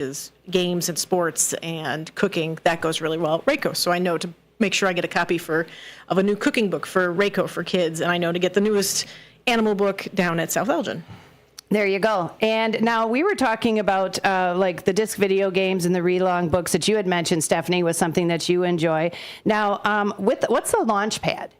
is games and sports and cooking, that goes really well at Rayco. So I know to make sure I get a copy of a new cooking book for Rayco for kids, and I know to get the newest animal book down at South Elgin. There you go. And now we were talking about like the disc video games and the read-along books that you had mentioned, Stephanie, was something that you enjoy. Now, what's the launch pad?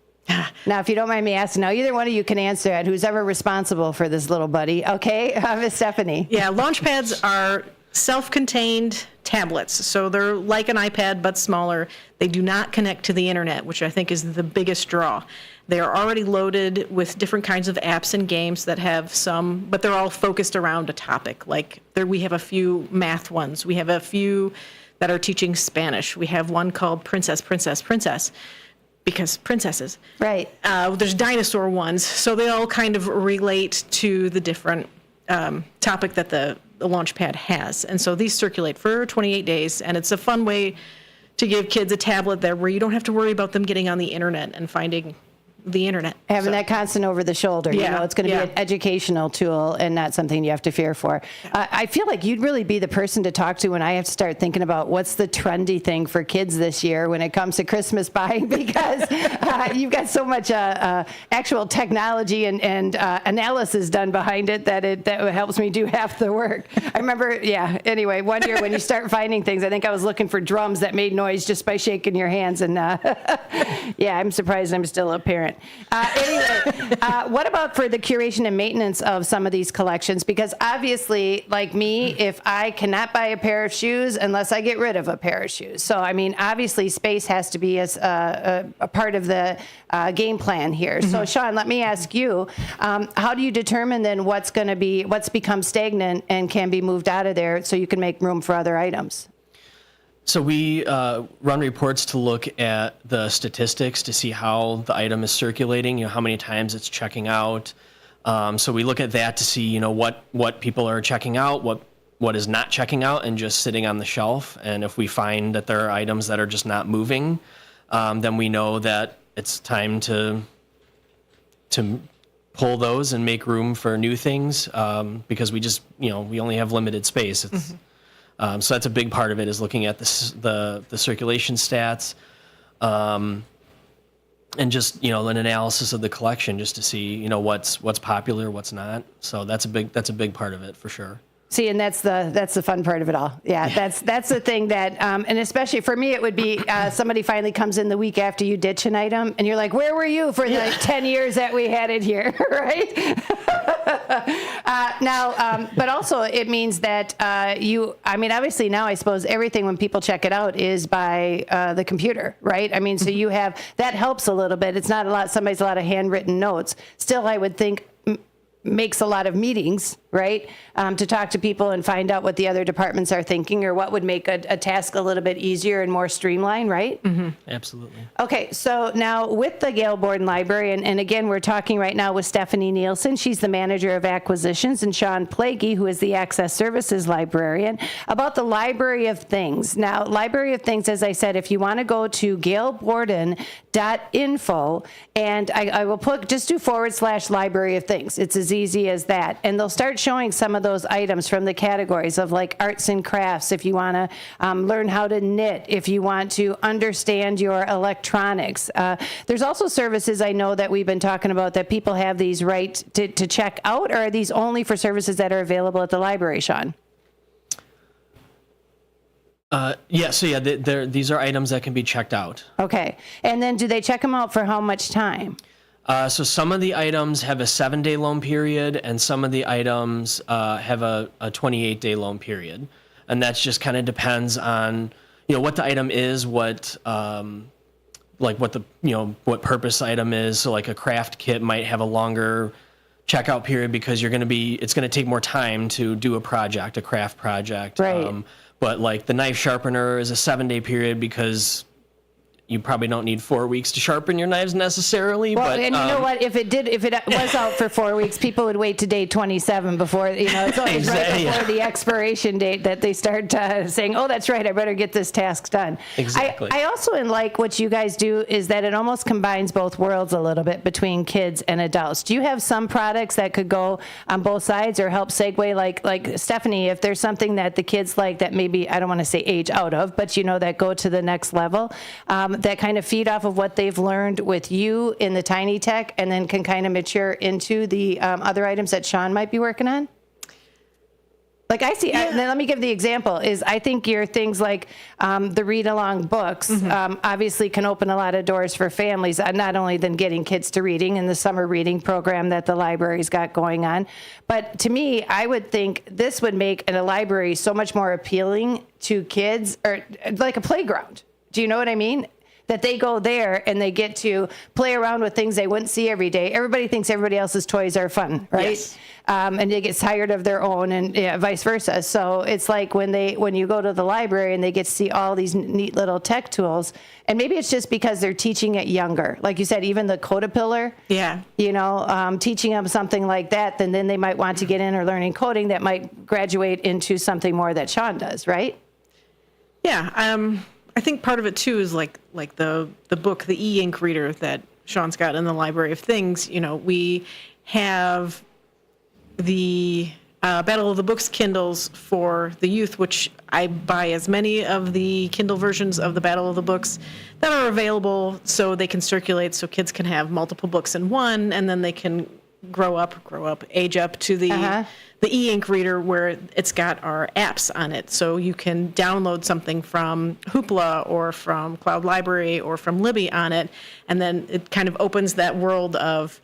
Now, if you don't mind me asking, now either one of you can answer it, who's ever responsible for this little buddy. Okay, Miss Stephanie. Yeah, launch pads are self-contained tablets. So they're like an iPad, but smaller. They do not connect to the internet, which I think is the biggest draw. They are already loaded with different kinds of apps and games that have some, but they're all focused around a topic. Like we have a few math ones. We have a few that are teaching Spanish. We have one called Princess, because princesses. Right. There's dinosaur ones. So they all kind of relate to the different topic that the launch pad has. And so these circulate for 28 days, and it's a fun way to give kids a tablet there where you don't have to worry about them getting on the internet and finding the internet. Having that constant over the shoulder. Yeah, you know, it's going to be an educational tool and not something you have to fear for. I feel like you'd really be the person to talk to when I have to start thinking about what's the trendy thing for kids this year when it comes to Christmas buying, because you've got so much actual technology and analysis done behind it that helps me do half the work. I remember, anyway, one year when you start finding things, I think I was looking for drums that made noise just by shaking your hands. And I'm surprised I'm still a parent. Anyway, what about for the curation and maintenance of some of these collections? Because obviously, like me, if I cannot buy a pair of shoes unless I get rid of a pair of shoes. So, I mean, obviously space has to be as a part of the game plan here. Mm-hmm. So, Sean, let me ask you, how do you determine then what's become stagnant and can be moved out of there so you can make room for other items? So we run reports to look at the statistics to see how the item is circulating, how many times it's checking out. So we look at that to see, what people are checking out, what is not checking out and just sitting on the shelf. And if we find that there are items that are just not moving, then we know that it's time to pull those and make room for new things, because we just, we only have limited space. It's, so that's a big part of it, is looking at the circulation stats, and just an analysis of the collection just to see what's popular, what's not. So that's a big part of it for sure. See, and that's the fun part of it all. Yeah, that's the thing that, and especially for me, it would be somebody finally comes in the week after you ditch an item, and you're like, where were you for the 10 years that we had it here, right? But also it means that obviously now I suppose everything when people check it out is by the computer, right? I mean, so you have, that helps a little bit. It's not somebody's a lot of handwritten notes. Still, I would think makes a lot of meetings, right? To talk to people and find out what the other departments are thinking or what would make a task a little bit easier and more streamlined, right? Mm-hmm. Absolutely. Okay, so now with the Gale Borden Library, and again, we're talking right now with Stephanie Nielsen. She's the manager of acquisitions, and Sean Plaguey, who is the access services librarian, about the Library of Things. Now, Library of Things, as I said, if you want to go to galeborden.info, and I will just do / Library of Things. It's as easy as that. And they'll start showing some of those items from the categories of like arts and crafts, if you want to learn how to knit, if you want to understand your electronics. There's also services I know that we've been talking about that people have these right to check out, or are these only for services that are available at the library, Sean? These are items that can be checked out. Okay. And then do they check them out for how much time? So some of the items have a 7-day loan period, and some of the items have a 28-day loan period. And that's just kind of depends on, what the item is, what purpose item is. So like a craft kit might have a longer checkout period because it's going to take more time to do a craft project. Right. But like the knife sharpener is a 7-day period because you probably don't need 4 weeks to sharpen your knives necessarily. Well, but and you know what? If it was out for 4 weeks, people would wait to day 27 before, it's always right before the expiration date that they start saying, oh, that's right, I better get this task done. Exactly. I also like what you guys do is that it almost combines both worlds a little bit between kids and adults. Do you have some products that could go on both sides or help segue? Like Stephanie, if there's something that the kids like that maybe, I don't want to say age out of, but that go to the next level, that kind of feed off of what they've learned with you in the Tiny Tech and then can kind of mature into the other items that Sean might be working on? Like I see, then let me give the example, is I think your things like the read-along books obviously can open a lot of doors for families, not only than getting kids to reading in the summer reading program that the library's got going on, but to me, I would think this would make a library so much more appealing to kids, or like a playground. Do you know what I mean? That they go there and they get to play around with things they wouldn't see every day. Everybody thinks everybody else's toys are fun, right? Yes. And they get tired of their own, and vice versa. So it's like when you go to the library and they get to see all these neat little tech tools, and maybe it's just because they're teaching it younger. Like you said, even the Codapillar, teaching them something like that, then they might want to get in or learning coding that might graduate into something more that Sean does, right? Yeah. I think part of it too is like the book, the e-ink reader that Sean's got in the Library of Things. We have the Battle of the Books Kindles for the youth, which I buy as many of the Kindle versions of the Battle of the Books that are available so they can circulate, so kids can have multiple books in one, and then they can age up to the e-ink reader where it's got our apps on it. So you can download something from Hoopla or from Cloud Library or from Libby on it, and then it kind of opens that world of,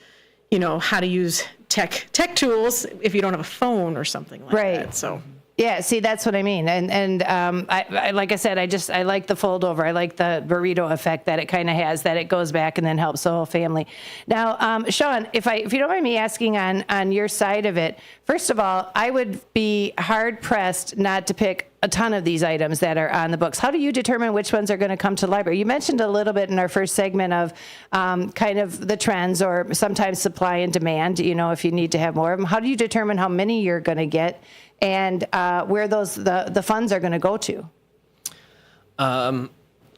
how to use tech tools if you don't have a phone or something like that. So. Yeah, see, that's what I mean. And I like I said, I like the fold over. I like the burrito effect that it kind of has, that it goes back and then helps the whole family. Now, Sean, if you don't mind me asking on your side of it, first of all, I would be hard pressed not to pick a ton of these items that are on the books. How do you determine which ones are going to come to the library? You mentioned a little bit in our first segment of kind of the trends or sometimes supply and demand, if you need to have more of them. How do you determine how many you're going to get and where the funds are going to go to? Well,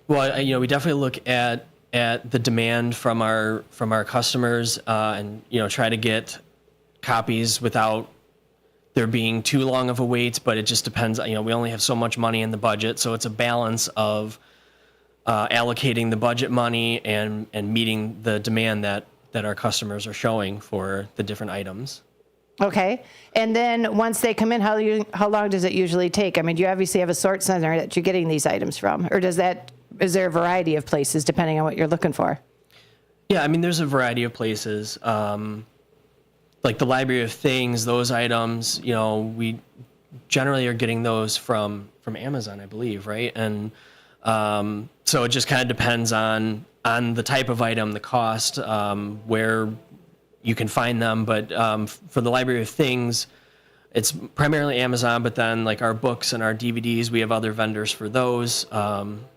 we definitely look at the demand from our customers, and try to get copies without there being too long of a wait. But it just depends. We only have so much money in the budget, so it's a balance of allocating the budget money and meeting the demand that our customers are showing for the different items. Okay. And then once they come in, how long does it usually take? I mean, you obviously have a sort center that you're getting these items from, or is there a variety of places depending on what you're looking for? Yeah, there's a variety of places. Like the Library of Things, those items, we generally are getting those from Amazon, I believe, right? And so it just kind of depends on the type of item, the cost, where you can find them. But for the Library of Things, it's primarily Amazon, but then like our books and our DVDs, we have other vendors for those.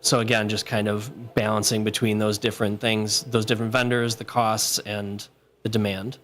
So again, just kind of balancing between those different things, those different vendors, the costs, and the demand.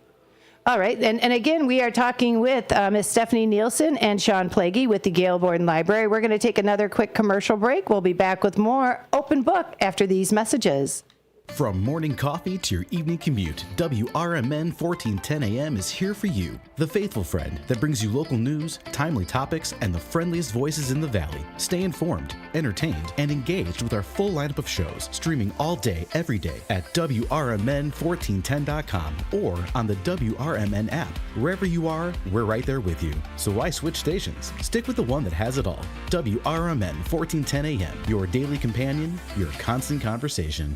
All right. And again, we are talking with Ms. Stephanie Nielsen and Sean Plaguey with the Gale Borden Library. We're going to take another quick commercial break. We'll be back with more Open Book after these messages. From morning coffee to your evening commute, WRMN 1410 AM is here for you. The faithful friend that brings you local news, timely topics, and the friendliest voices in the Valley. Stay informed, entertained, and engaged with our full lineup of shows, streaming all day, every day at WRMN1410.com or on the WRMN app. Wherever you are, we're right there with you. So why switch stations? Stick with the one that has it all. WRMN 1410 AM, your daily companion, your constant conversation.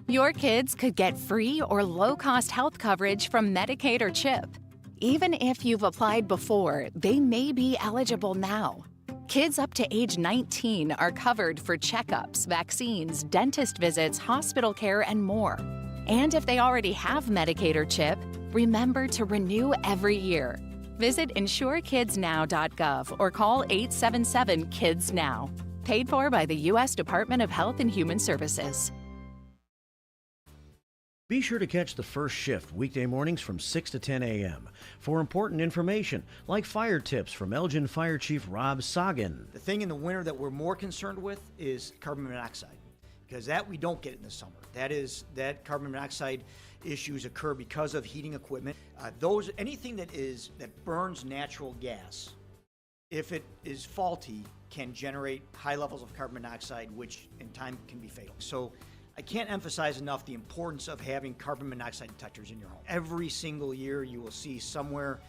Your kids could get free or low-cost health coverage from Medicaid or CHIP. Even if you've applied before, they may be eligible now. Kids up to age 19 are covered for checkups, vaccines, dentist visits, hospital care, and more. And if they already have Medicaid or CHIP, remember to renew every year. Visit insurekidsnow.gov or call 877-KIDS-NOW. Paid for by the U.S. Department of Health and Human Services. Be sure to catch the first shift weekday mornings from 6 to 10 a.m. for important information like fire tips from Elgin Fire Chief Rob Sagan. The thing in the winter that we're more concerned with is carbon monoxide, because that we don't get in the summer. That carbon monoxide issues occur because of heating equipment. Anything that burns natural gas, if it is faulty, can generate high levels of carbon monoxide, which in time can be fatal. So I can't emphasize enough the importance of having carbon monoxide detectors in your home. Every single year you will see somewhere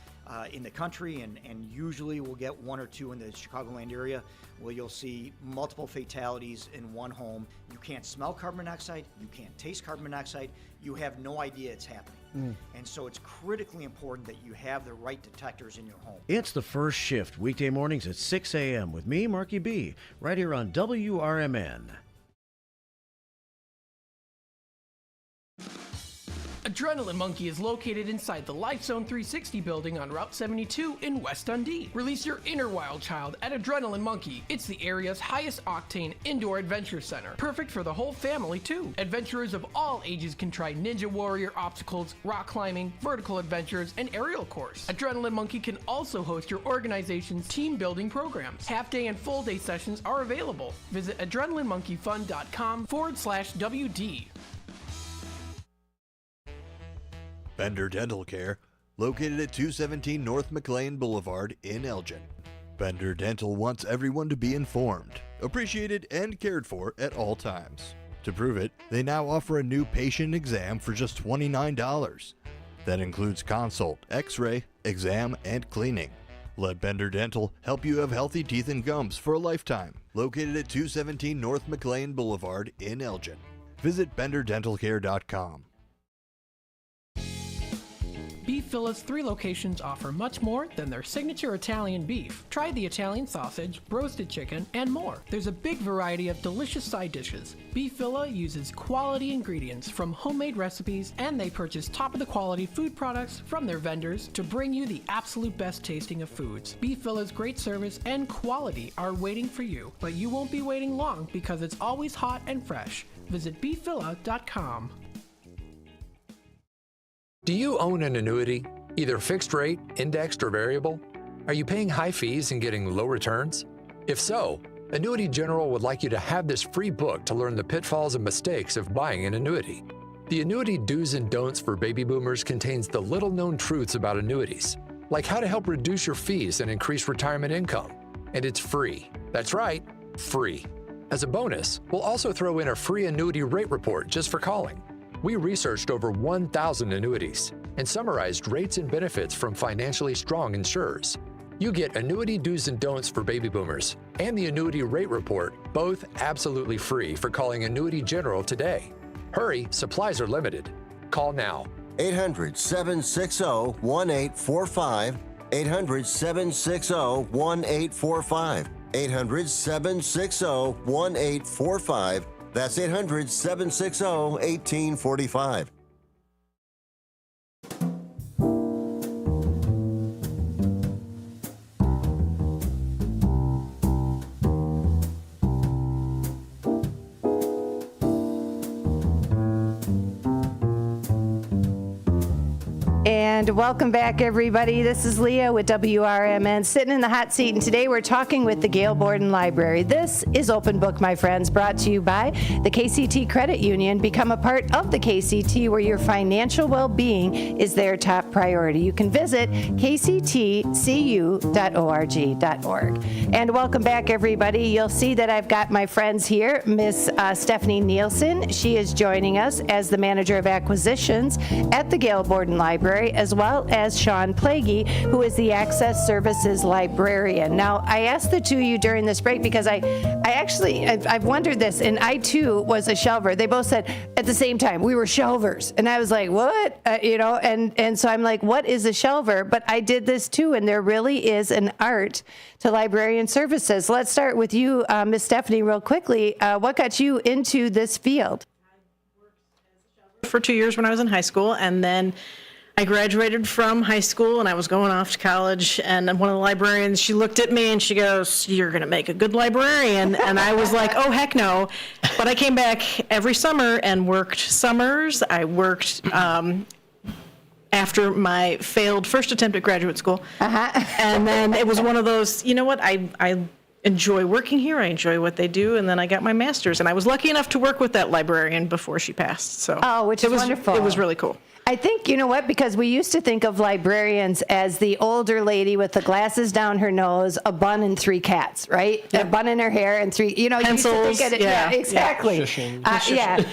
in the country, and usually we'll get one or two in the Chicagoland area, where you'll see multiple fatalities in one home. You can't smell carbon monoxide, you can't taste carbon monoxide, you have no idea it's happening. And so it's critically important that you have the right detectors in your home. It's the first shift weekday mornings at 6 a.m. with me, Marky B, right here on WRMN. Adrenaline Monkey is located inside the Life Zone 360 building on Route 72 in West Dundee. Release your inner wild child at Adrenaline Monkey. It's the area's highest octane indoor adventure center. Perfect for the whole family too. Adventurers of all ages can try Ninja Warrior obstacles, rock climbing, vertical adventures, and aerial course. Adrenaline Monkey can also host your organization's team building programs. Half day and full day sessions are available. Visit adrenalinemonkeyfun.com/WD. Bender Dental Care, located at 217 North McLean Boulevard in Elgin. Bender Dental wants everyone to be informed, appreciated, and cared for at all times. To prove it, they now offer a new patient exam for just $29. That includes consult, x-ray, exam, and cleaning. Let Bender Dental help you have healthy teeth and gums for a lifetime. Located at 217 North McLean Boulevard in Elgin. Visit benderdentalcare.com. Beef Villa's 3 locations offer much more than their signature Italian beef. Try the Italian sausage, roasted chicken, and more. There's a big variety of delicious side dishes. Beef Villa uses quality ingredients from homemade recipes, and they purchase top-of-the-quality food products from their vendors to bring you the absolute best tasting of foods. Beef Villa's great service and quality are waiting for you, but you won't be waiting long because it's always hot and fresh. Visit beefvilla.com. Do you own an annuity, either fixed rate, indexed, or variable? Are you paying high fees and getting low returns? If so, Annuity General would like you to have this free book to learn the pitfalls and mistakes of buying an annuity. The Annuity Do's and Don'ts for Baby Boomers contains the little-known truths about annuities, like how to help reduce your fees and increase retirement income. And it's free. That's right, free. As a bonus, we'll also throw in a free annuity rate report just for calling. We researched over 1,000 annuities and summarized rates and benefits from financially strong insurers. You get Annuity Do's and Don'ts for Baby Boomers and the Annuity Rate Report, both absolutely free for calling Annuity General today. Hurry, supplies are limited. Call now. 800-760-1845. 800-760-1845. 800-760-1845. That's 800-760-1845. And welcome back, everybody. This is Leah with WRMN, sitting in the hot seat, and today we're talking with the Gail Borden Library. This is Open Book, my friends, brought to you by the KCT Credit Union. Become a part of the KCT, where your financial well-being is their top priority. You can visit kctcu.org.org. And welcome back, everybody. You'll see that I've got my friends here, Miss Stephanie Nielsen. She is joining us as the Manager of Acquisitions at the Gail Borden Library, as well as Sean Plaguey, who is the Access Services Librarian. Now, I asked the two of you during this break because I've wondered this, and I too was a shelver. They both said at the same time, we were shelvers. And I was like, what? And so I'm like, what is a shelver? But I did this too, and there really is an art to librarian services. Let's start with you, Miss Stephanie, real quickly. What got you into this field? For 2 years when I was in high school, and then I graduated from high school and I was going off to college, and one of the librarians, she looked at me and she goes, "You're going to make a good librarian." And I was like, "Oh, heck no." But I came back every summer and worked summers. I worked after my failed first attempt at graduate school. And then it was one of those, you know what, I enjoy working here. I enjoy what they do. And then I got my master's, and I was lucky enough to work with that librarian before she passed. So which is wonderful. It was really cool. I think, you know what, because we used to think of librarians as the older lady with the glasses down her nose, a bun and 3 cats, right? A bun in her hair and 3, you know, pencils. You used to think of it, yeah, exactly. Shushing.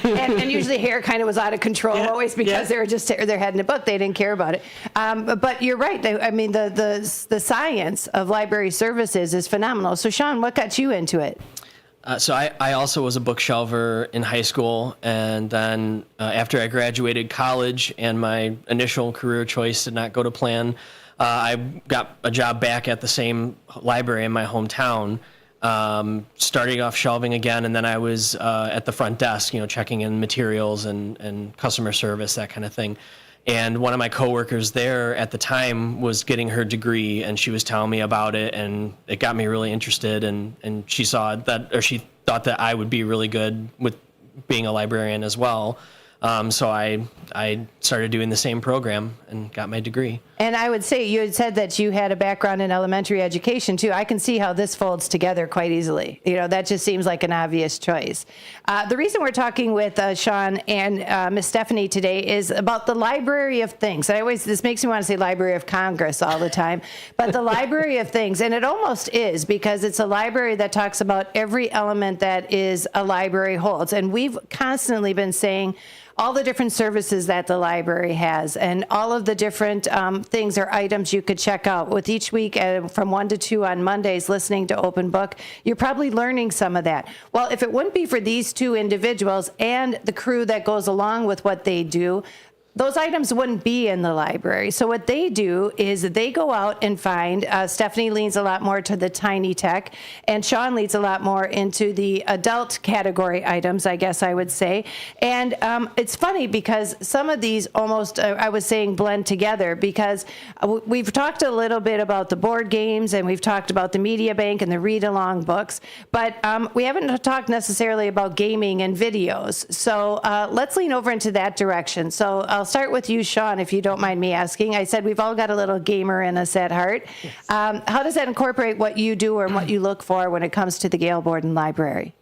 And usually hair kind of was out of control always because they were just their head in a book. They didn't care about it. But you're right. The science of library services is phenomenal. So, Sean, what got you into it? So I also was a bookshelver in high school, and then after I graduated college and my initial career choice did not go to plan, I got a job back at the same library in my hometown, starting off shelving again, and then I was at the front desk, checking in materials and customer service, that kind of thing. And one of my coworkers there at the time was getting her degree, and she was telling me about it, and it got me really interested. And she saw that, or she thought that I would be really good with being a librarian as well. So I started doing the same program and got my degree. And I would say, you had said that you had a background in elementary education, too. I can see how this folds together quite easily. That just seems like an obvious choice. The reason we're talking with Sean and Miss Stephanie today is about the Library of Things. This makes me want to say Library of Congress all the time, but the Library of Things, and it almost is, because it's a library that talks about every element that is a library holds. And we've constantly been saying all the different services that the library has and all of the different things or items you could check out. With each week from 1 to 2 on Mondays listening to Open Book, you're probably learning some of that. Well, if it wouldn't be for these 2 individuals and the crew that goes along with what they do, those items wouldn't be in the library. So what they do is they go out and find, Stephanie leans a lot more to the tiny tech, and Sean leans a lot more into the adult category items, I guess I would say. And it's funny because some of these almost, I was saying, blend together, because we've talked a little bit about the board games, and we've talked about the media bank and the read-along books, but we haven't talked necessarily about gaming and videos. So let's lean over into that direction. So I'll start with you, Sean, if you don't mind me asking. I said we've all got a little gamer in us at heart. Yes. How does that incorporate what you do or what you look for when it comes to the Gail Borden Library?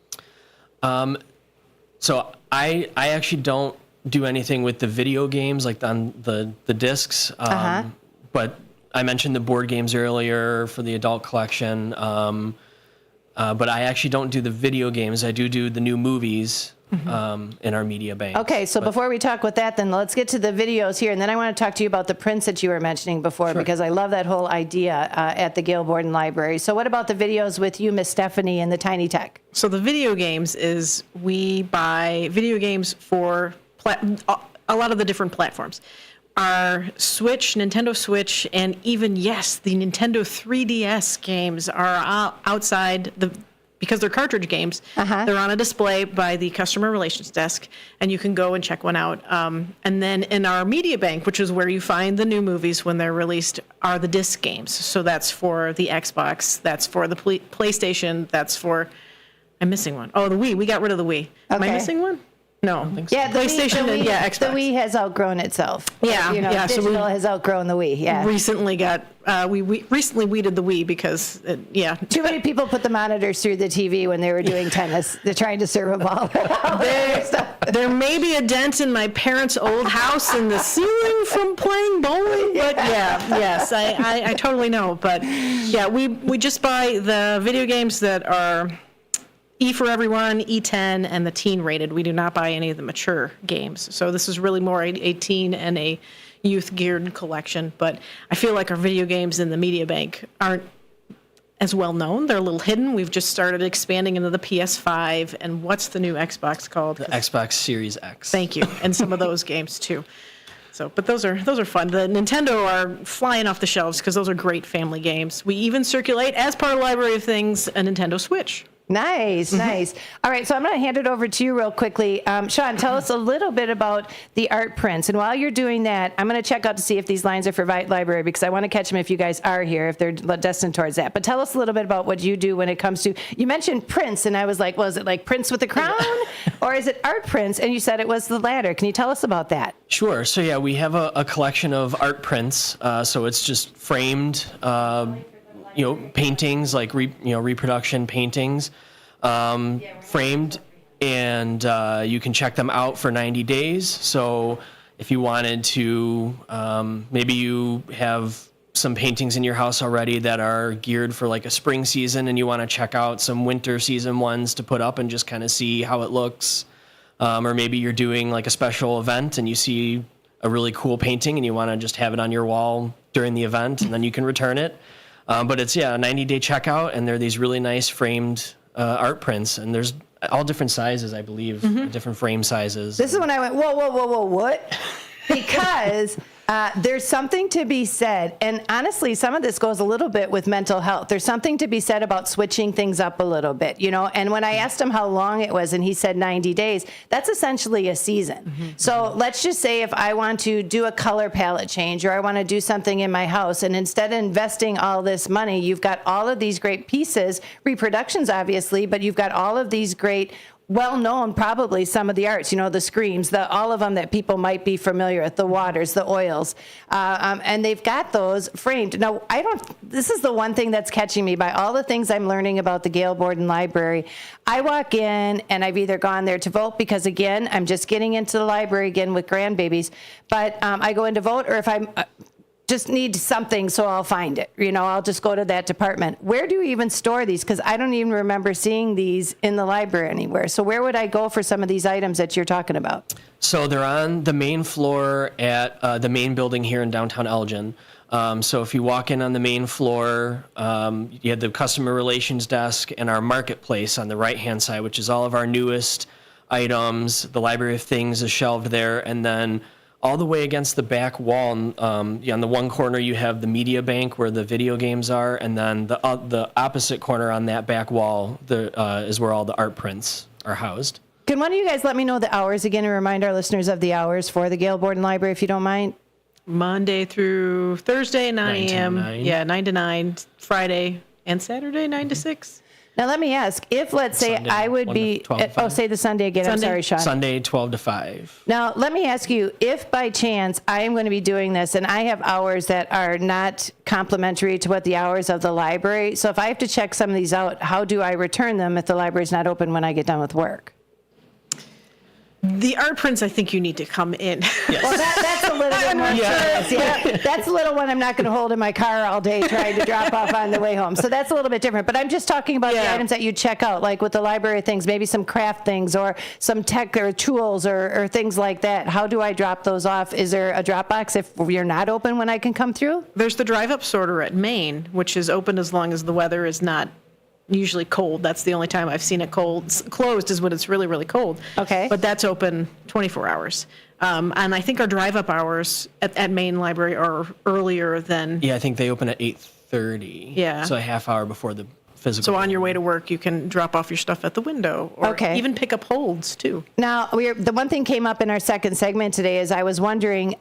So I actually don't do anything with the video games, like on the discs. But I mentioned the board games earlier for the adult collection. But I actually don't do the video games. I do the new movies. In our media bank. Okay, so before we talk with that, then let's get to the videos here, and then I want to talk to you about the prints that you were mentioning before, because I love that whole idea at the Gail Borden Library. So what about the videos with you, Miss Stephanie, and the Tiny Tech? So the video games is we buy video games for a lot of the different platforms. Our Switch, Nintendo Switch, and even, yes, the Nintendo 3DS games are outside because they're cartridge games, they're on a display by the customer relations desk, and you can go and check one out. And then in our media bank, which is where you find the new movies when they're released, are the disc games. So that's for the Xbox, that's for the PlayStation, that's for, I'm missing one. Oh, the Wii. We got rid of the Wii. Am I missing one? No. I don't think so. Yeah, PlayStation and Xbox. The Wii has outgrown itself. Yeah, digital has outgrown the Wii. Yeah. Recently we recently weeded the Wii because too many people put the monitors through the TV when they were doing tennis. They're trying to serve a ball. There may be a dent in my parents' old house in the ceiling from playing bowling, but yes, I totally know. But yeah, we just buy the video games that are E for everyone, E10, and the teen rated. We do not buy any of the mature games. So this is really more a teen and a youth geared collection. But I feel like our video games in the media bank aren't as well known. They're a little hidden. We've just started expanding into the PS5 and what's the new Xbox called? The Xbox Series X. Thank you. And some of those games too. So, but those are fun. The Nintendo are flying off the shelves because those are great family games. We even circulate, as part of the Library of Things, a Nintendo Switch. Nice, nice. All right, so I'm going to hand it over to you real quickly. Sean, tell us a little bit about the art prints. And while you're doing that, I'm going to check out to see if these lines are for Library, because I want to catch them if you guys are here, if they're destined towards that. But tell us a little bit about what you do when it comes to, you mentioned prints, and I was like, well, is it like Prince with a crown? Or is it art prints? And you said it was the latter. Can you tell us about that? Sure. So yeah, we have a collection of art prints. So it's just framed, paintings, like reproduction paintings, framed, and you can check them out for 90 days. So if you wanted to, maybe you have some paintings in your house already that are geared for like a spring season, and you want to check out some winter season ones to put up and just kind of see how it looks. Or maybe you're doing like a special event and you see a really cool painting and you want to just have it on your wall during the event, and then you can return it. But it's, a 90-day checkout, and they're these really nice framed art prints, and there's all different sizes, I believe, different frame sizes. This is when I went, whoa, what? Because there's something to be said, and honestly, some of this goes a little bit with mental health. There's something to be said about switching things up a little bit, and when I asked him how long it was, and he said 90 days, that's essentially a season. So let's just say if I want to do a color palette change, or I want to do something in my house, and instead of investing all this money, you've got all of these great pieces, reproductions obviously, but you've got all of these great, well-known, probably some of the arts, the screams, all of them that people might be familiar with, the waters, the oils, and they've got those framed. Now, this is the one thing that's catching me by all the things I'm learning about the Gail Borden Library. I walk in and I've either gone there to vote because, again, I'm just getting into the library again with grandbabies, but I go in to vote, or if I'm just need something, so I'll find it. I'll just go to that department. Where do you even store these? Because I don't even remember seeing these in the library anywhere. So where would I go for some of these items that you're talking about? So they're on the main floor at the main building here in downtown Elgin. So if you walk in on the main floor, you have the customer relations desk and our marketplace on the right-hand side, which is all of our newest items. The Library of Things is shelved there, and then all the way against the back wall, on the one corner you have the media bank where the video games are, and then the opposite corner on that back wall is where all the art prints are housed. Can one of you guys let me know the hours again and remind our listeners of the hours for the Gail Borden Library, if you don't mind? Monday through Thursday, 9 a.m. 9 to 9. Friday and Saturday, 9 to 6. Now, let me ask, if, let's say, Sunday, I would be, say the Sunday again. Sunday. I'm sorry, Sean. Sunday, 12 to 5. Now, let me ask you, if by chance I am going to be doing this and I have hours that are not complementary to what the hours of the library, so if I have to check some of these out, how do I return them if the library is not open when I get done with work? The art prints, I think you need to come in. Yes. Well, that's a little bit more serious. Yeah, that's a little one I'm not going to hold in my car all day trying to drop off on the way home. So that's a little bit different. But I'm just talking about the items that you check out, like with the library things, maybe some craft things or some tech or tools or things like that. How do I drop those off? Is there a drop box if you're not open when I can come through? There's the drive-up sorter at Maine, which is open as long as the weather is not usually cold. That's the only time I've seen it closed is when it's really, really cold. Okay. But that's open 24 hours. And I think our drive-up hours at Maine Library are earlier than... Yeah, I think they open at 8:30. Yeah. So a half hour before the physical. So on your way to work, you can drop off your stuff at the window, or even pick up holds, too. Now, the one thing came up in our second segment today is I was wondering,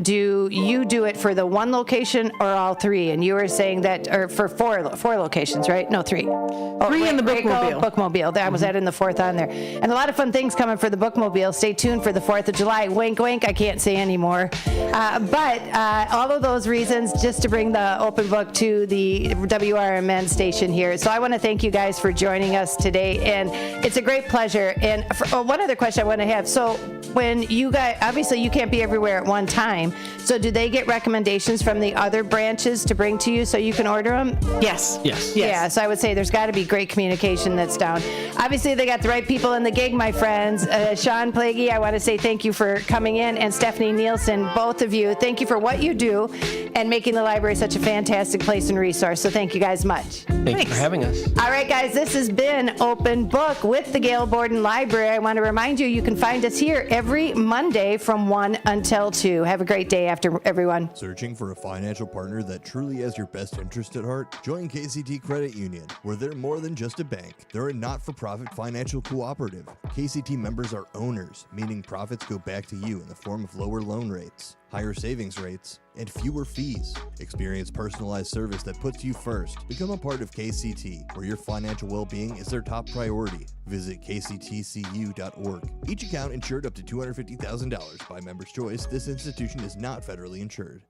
do you do it for the one location or all three? And you were saying that, or for four locations, right? No, three. Three in the Bookmobile. Bookmobile. I was adding the fourth on there. And a lot of fun things coming for the Bookmobile. Stay tuned for the 4th of July. Wink, wink. I can't say anymore. But all of those reasons just to bring the open book to the Wrmn station here. So I want to thank you guys for joining us today, and it's a great pleasure. And one other question I want to have. So when you guys, obviously you can't be everywhere at one time, so do they get recommendations from the other branches to bring to you so you can order them? Yes. Yes. Yeah, so I would say there's got to be great communication that's down. Obviously, they got the right people in the gig, my friends. Sean Plaguey, I want to say thank you for coming in, and Stephanie Nielsen, both of you, thank you for what you do and making the library such a fantastic place and resource. So thank you guys much. Thank you for having having us. All right, guys, this has been Open Book with the Gail Borden Library. I want to remind you, you can find us here every Monday from 1 until 2. Have a great day after everyone. Searching for a financial partner that truly has your best interest at heart? Join KCT Credit Union, where they're more than just a bank. They're a not-for-profit financial cooperative. KCT members are owners, meaning profits go back to you in the form of lower loan rates, higher savings rates, and fewer fees. Experience personalized service that puts you first. Become a part of KCT, where your financial well-being is their top priority. Visit kctcu.org. Each account insured up to $250,000 by member's choice. This institution is not federally insured.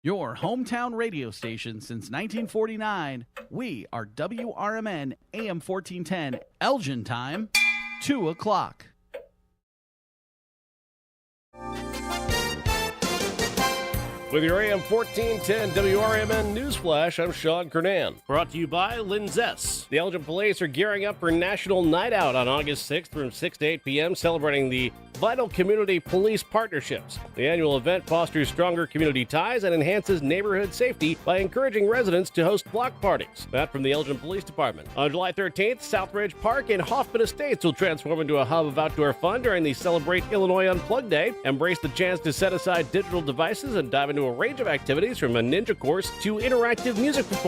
Your hometown radio station since 1949. We are WRMN AM 1410, Elgin time, 2 o'clock. With your AM 1410 WRMN Newsflash, I'm Sean Kernan. Brought to you by Linzess. The Elgin Police are gearing up for National Night Out on August 6th from 6 to 8 p.m., celebrating the vital community police partnerships. The annual event fosters stronger community ties and enhances neighborhood safety by encouraging residents to host block parties. That from the Elgin Police Department. On July 13th, Southridge Park and Hoffman Estates will transform into a hub of outdoor fun during the Celebrate Illinois Unplugged Day. Embrace the chance to set aside digital devices and dive into a range of activities from a ninja course to interactive music performances.